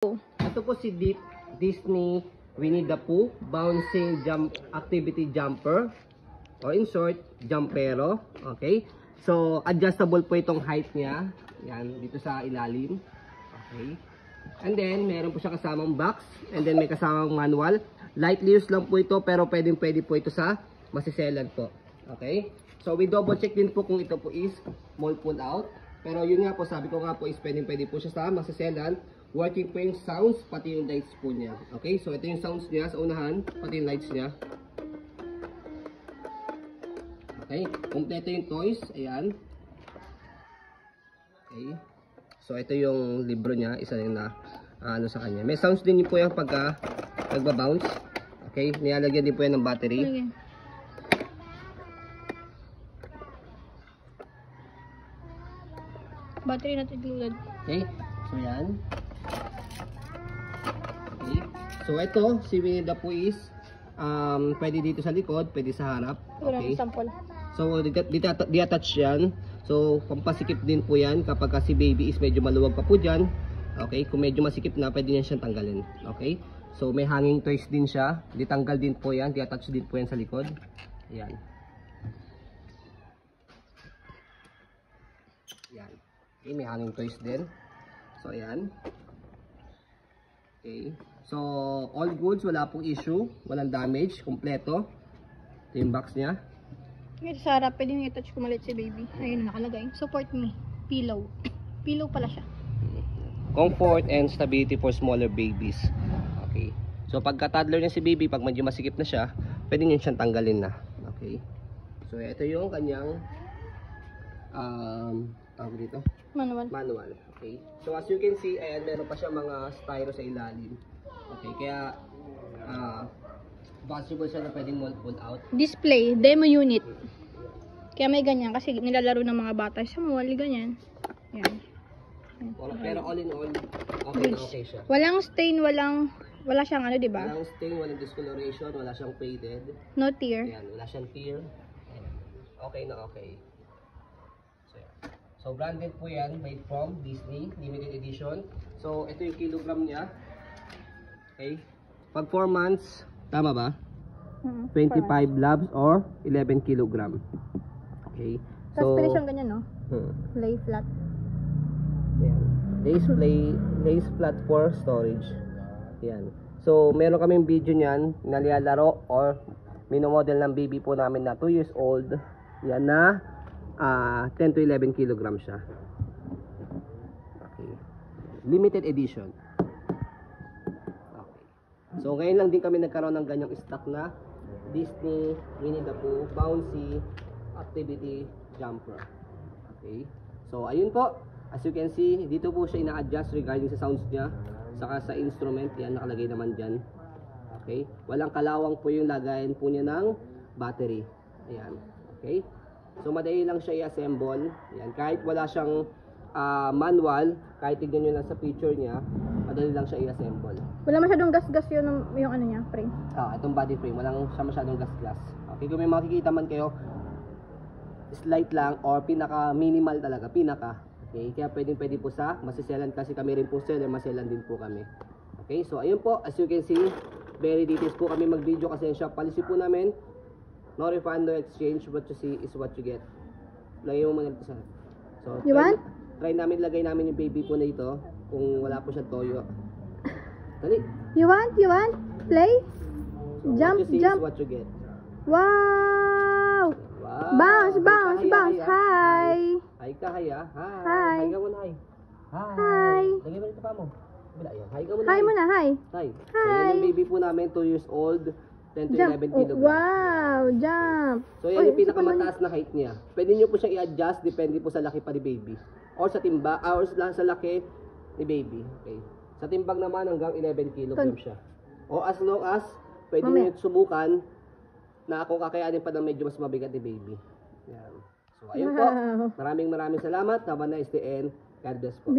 Ito po si Disney Winnie the Pooh Bouncing Activity Jumper, o in short, Jumpero. Okay? So, adjustable po itong height niya. Yan, dito sa ilalim. Okay? And then, meron po siya kasamang box. And then, may kasamang manual. Lightly used lang po ito, pero pwede po ito sa masiselan po. Okay? So, we double check din po kung ito po is small pull out. Pero yun nga po, sabi ko nga po is pwede po siya sa masiselan. Working po yung sounds, pati yung lights po niya. Okay? So, ito yung sounds niya sa unahan, pati yung lights niya. Okay? Kompleto yung toys. Ayan. Okay? So, ito yung libro niya. Isa yung na, ano sa kanya. May sounds din po yung pagka nagbabounce. Okay? Nilalagyan din po yan ng battery. Okay. Battery not included. Okay? So, yan. Okay. So, ito, si Winnie the Pooh is pwede dito sa likod, pwede sa harap. Okay? Sample. So, di-attach yan. So, pampasikip din po yan kapag si baby is medyo maluwag pa po dyan. Okay? Kung medyo masikip na, pwede niyan siyang tanggalin. Okay? So, may hanging toys din siya. Ditanggal din po yan. Di-attach din po yan sa likod. Ayan. Ayan. Okay, may hanging toys din. So, ayan. Okay. So, all goods. Wala pong issue. Walang damage. Kompleto. Ito yung box niya. Ito sa harap, pwede nyo i-touch kung maliit si baby. Ayun, nakalagay. Support me. Pillow. Pillow pala siya. Comfort and stability for smaller babies. Okay. So, pagka toddler niya si baby, pag medyo masikip na siya, pwede niyo siyang tanggalin na. Okay. So, ito yung kanyang tawag dito? Manual. Okay. So, as you can see, ayan, meron pa siya mga styro sa ilalim. Okay. Kaya, possible siya na pwedeng pull out. Display, demo unit. Kaya may ganyan kasi nilalaro ng mga bata sa mall, ganyan. Yan. Pero all in all, okay na okay siya. Walang stain, wala siyang ano, di ba? Walang stain, walang discoloration, wala siyang faded. No tear. Ayan, wala siyang tear. Ayan. Okay na okay. So, yan. So, branded po yan, made from Disney, limited edition. So, ito yung kilogram niya. Okay. Pag 4 months, tama ba? 25 labs or 11 kilogram. Okay. Tapos pwede siyang ganyan, no? Lay flat. Ayan. Lace flat for storage. Yan. So, meron kaming video niyan, nalalaro or minomodel ng baby po namin na 2 years old. Yan na 10 to 11 kilogram siya. Okay. Limited edition. Okay. So, ngayon lang din kami nagkaroon ng ganyang stock na Disney Winnie the Pooh Bouncy Activity Jumper. Okay. So, ayun po. As you can see, dito po siya ina-adjust regarding sa sounds niya. Saka sa instrument, yan nakalagay naman dyan. Okay? Walang kalawang po yung lagayan po niya ng battery. Ayan. Okay? So, madali lang siya i-assemble. Ayan. Kahit wala siyang manual, kahit tignan nyo lang sa picture niya, madali lang siya i-assemble. Wala masyadong gas-gas yung ano niya, frame. Itong body frame, walang siya masyadong gas-gas. Okay? Kung may makikita man kayo, slight lang or pinaka-minimal talaga. Okay, kaya pwede po sa masiselan kasi kami rin po seller, maselan din po kami. Okay, so ayun po, as you can see, very details po kami mag-video kasi yung shop policy po namin, no refund, no exchange, what you see is what you get. Lagay mo muna dito sa... So, try namin, lagay namin yung baby po na ito kung wala po siyang toyo. Dali. You want? Play? So, Jump, what you see jump. is what you get. Wow! Bounce! Hi! Hi ka, hi ah. Hi. Hi ka muna, hi. Hi. Lagay mo dito pa mo. Bila yan. Hi ka muna. Hi muna, hi. Hi. So, yan yung baby po namin, 2 years old, 10 to 11 kilograms. Wow! Jump! So, yan yung pinakamataas na height niya. Pwede nyo po siyang i-adjust, depende po sa laki pa ni baby. Or sa timba, or sa laki ni baby. Okay. Sa timbang naman, hanggang 11 kilograms siya. O as long as, pwede nyo subukan na kung kakayanin pa ng medyo mas mabigat ni baby. Yan. So, ayun po. Maraming salamat. Have a nice day and God bless po.